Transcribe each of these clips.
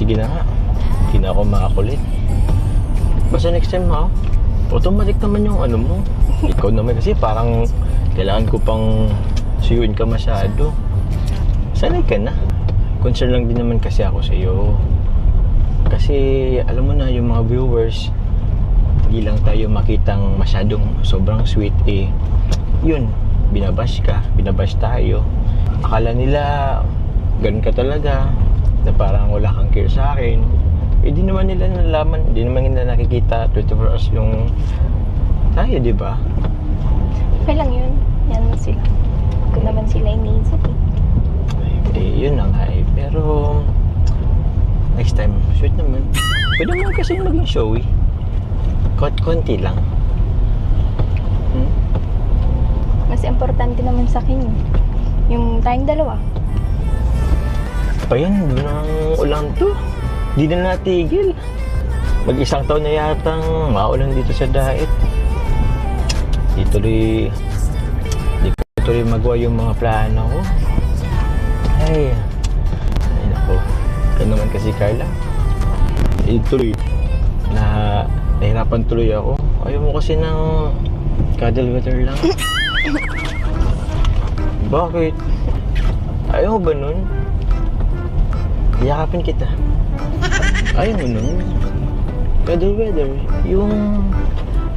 Sige na nga. Hindi na ako makakulit. Basta next time ha, automatic naman yung ano mo. Ikaw naman kasi parang kailangan ko pang suyuin ka masyado. Sanay ka na. Concern lang din naman kasi ako sa'yo. Kasi alam mo na yung mga viewers, hindi lang tayo makitang masyadong sobrang sweet eh. Yun, binabash ka, binabash tayo. Akala nila ganun ka talaga, na parang wala kang care sa akin. Eh di naman nila nalaman, di naman nila nakikita 24 hours yung tayo, di ba? Okay lang yun. Yan mo sila. Kung naman sila iniisip eh. Eh, yun na nga eh. Pero, next time, sweet naman. Pwede naman kasi maging showy. Konti lang. Mas importante naman sa akin yung tayong dalawa. Pa yan, doon ang ulang to. Di na natigil. Mag-isang taon na yatang maulan dito sa daet. Di ko tuloy magawa yung mga plano ko. Ay nako. Kaya naman kasi Carla. Tuloy nahirapan tuloy ako. Ayaw mo kasi ng cuddle water lang. Bakit? Ayaw mo ba nun? Yakapin kita. Ayaw mo nun? Cuddle weather. Yung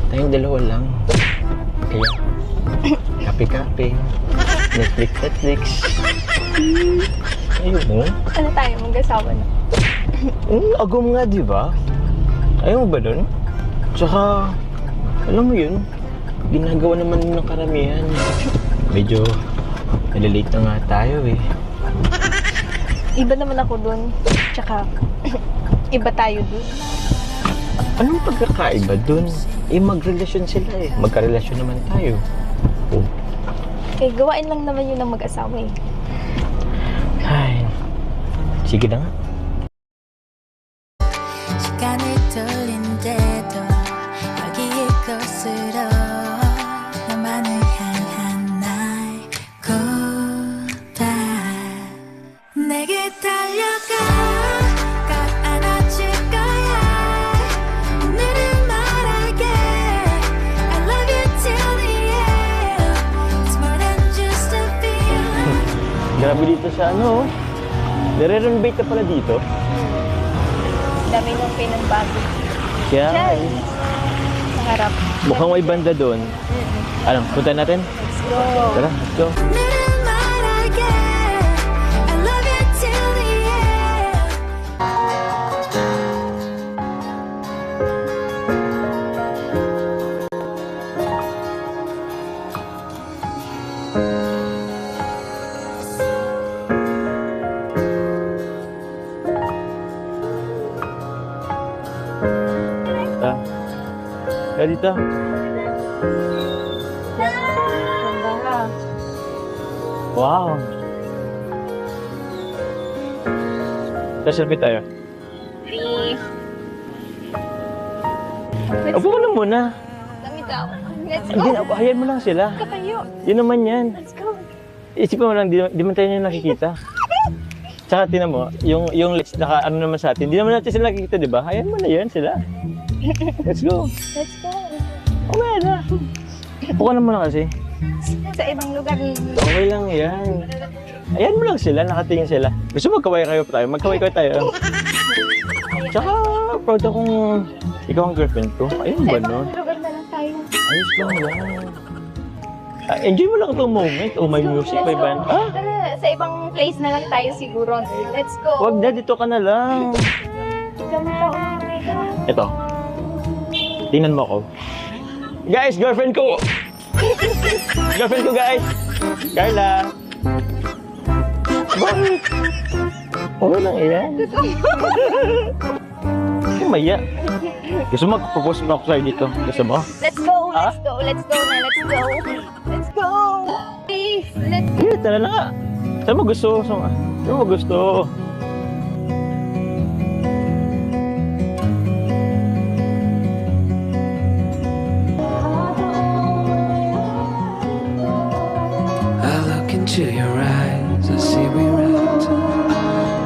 tayong dalawa lang. Kaya kape-kape. Netflix. Ayaw mo? Ano tayo? Mag-asawa na. Agom nga, di ba? Ayaw mo ba nun? Tsaka, alam mo yun, ginagawa naman ng karamihan. Medyo nalilate na nga tayo eh. Iba naman ako dun. Tsaka, iba tayo dun. Anong pagkakaiba dun? Eh, magrelasyon sila eh. Magkarelasyon naman tayo. Oh. Eh, gawain lang naman yun ng mag-asawa eh. Ay, sige na nga. 시간을 돌린데도 여기에 것으로 너만을 향한 나의 고단 내게 달려가 꼭 안아줄 거야 오늘은 말할게 I love you till the end It's more than just a feeling Grabe dito sa ano, nare-renovate ka pala dito. Dami nung pinagbago. Kaya, Diyan. Sa harap. mukhang may banda doon. Alam, punta natin? Let's go. Tara, let's go. 오늘은 말할게 I love you till the end Kaya dito. Ganda ka. Wow. Selfie tayo. 3. Upo ka lang muna. Dami tao. Let's Hindi, go. hayaan mo lang sila. Katayo. Yun naman yan. Let's go. Isipin mo lang, di man tayo nyo nakikita. Tsaka tinan mo, yung naka ano naman sa atin, di naman natin sila nakikita, di ba? Hayaan mo na yan sila. Let's go. Let's go. Okay na. Upo ka naman kasi. Sa ibang lugar. Okay lang yan. Ayan mo lang sila, nakatingin sila. Gusto magkaway kayo tayo? Magkaway kayo tayo. Tsaka, proud akong ikaw ang girlfriend ko. Ayun Sa ba, ibang no? lugar na lang tayo. Ayos lang yan. Enjoy mo lang itong moment. Oh, may music, may band. Ah, Tara, sa ibang place na lang tayo siguro. Let's go. wag na, dito ka na lang. Dami tao. Ito. Tingnan mo ako. Guys, girlfriend ko! Girlfriend ko, guys! Carla! Bakit? Okay lang yan. Maya. Gusto mo mag-propose mo ako sa'yo dito? Gusto mo? Let's go. Ah? Let's go. Let's go na. Let's go. Let's go. Please. Let's go. Sige, tara na nga. Saan mo gusto? Saan mo gusto? I look into your eyes, I see we right.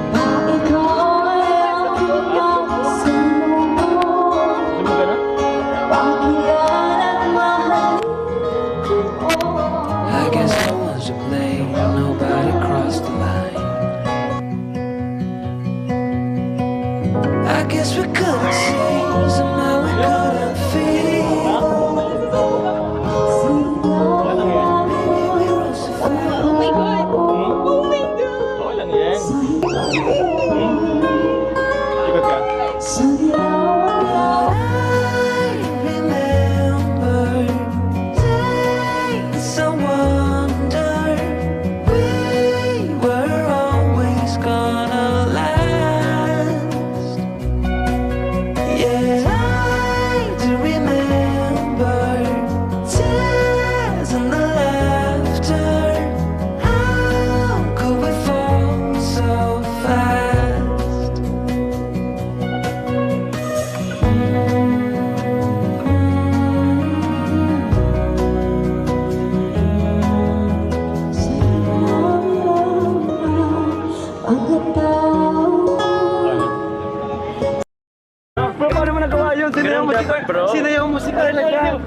bro. Sino yung musikal na dyan?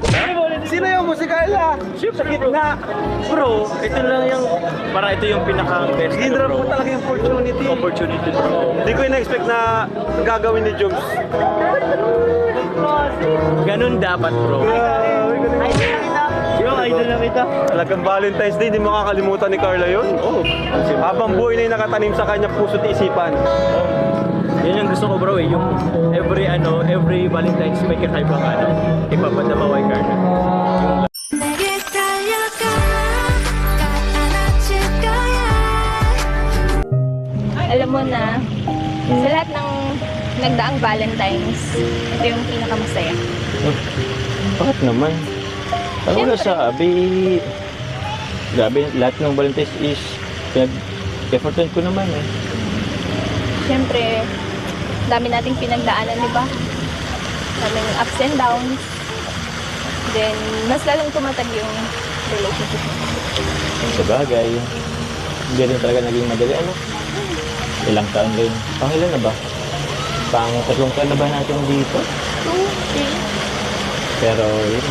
Sino yung musikal na? Sa gitna. Bro, ito lang yung, para ito yung pinaka-best. Ginrap mo talaga yung opportunity. Opportunity, bro. Hindi ko in-expect na gagawin ni Jobs. Ganun dapat, bro. Yung idol na kita. Talagang Valentine's Day, di makakalimutan ni Carla yun. Oh, Habang buhay na yung nakatanim sa kanya puso't isipan. yun yung gusto ko, bro, eh. Yung every Valentine's may kakaibang ipapadama kay Carla. 내게 달려가 꼭 안아줄 거야. Alam mo na, sa lahat ng nagdaang Valentine's, ito yung pinakamasaya. Bakit naman? Ano na sabi? Grabe, lahat ng Valentine's is effortan ko naman eh. Siyempre, dami nating pinagdaanan, di ba? Daming ups and downs. Then, mas lalong tumatag yung relationship. Sa bagay, hindi rin talaga naging madali. Ilang taon rin. Ilan na ba? 3 taon na ba natin dito? 2, 3. Pero yun,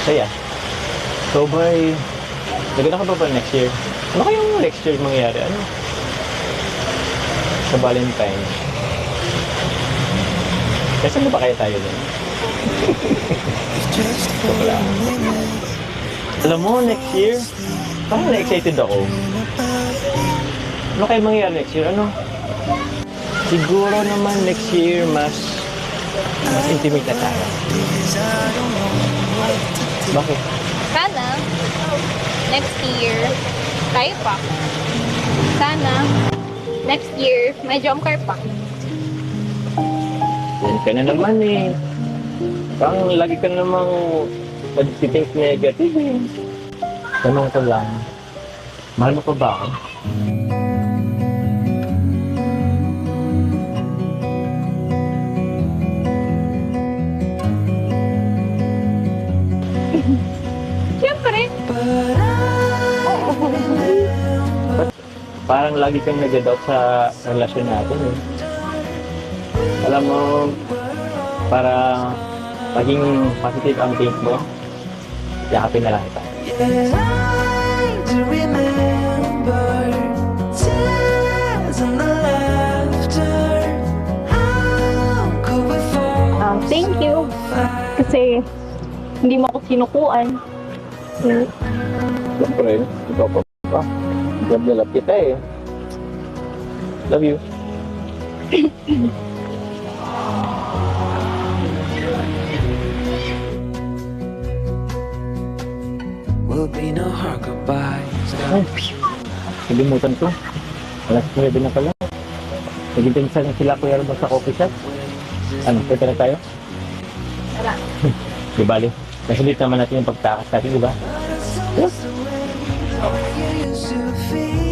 saya. So by, naganda ka ba next year? Ano kayong next year mangyayari? Sa Valentine's. Kasi ano ba kaya tayo din? Wala. Alam mo, next year, parang na-excited ako. Ano kaya mangyayari next year? Siguro naman next year, mas intimate na tayo. Bakit? Sana, next year, tayo pa. Sana, next year, may jump car pa. Yan ka na naman eh. Parang lagi ka namang nag-think negative eh. Tanong ko lang, mahal mo pa ba ako? Siyempre. Parang lagi kang nag-doubt sa relasyon natin eh. Alam mo, para maging positive ang think mo, yakapin na lang ito. Trying to remember tears and the laughter. How could we fall? Thank you. Kasi, hindi mo ako sinukuan. Siyempre, ikaw pa ba? Love kita eh. Love you. Will be no hard goodbyes. Ay, nalimutan ko. Alas 9 na pala. Nagintay na sila Kuya Robert sa coffee shop. Pwede na tayo? Tara. Di bali. Nasulit naman natin yung pagtakas natin, di ba? You used to feel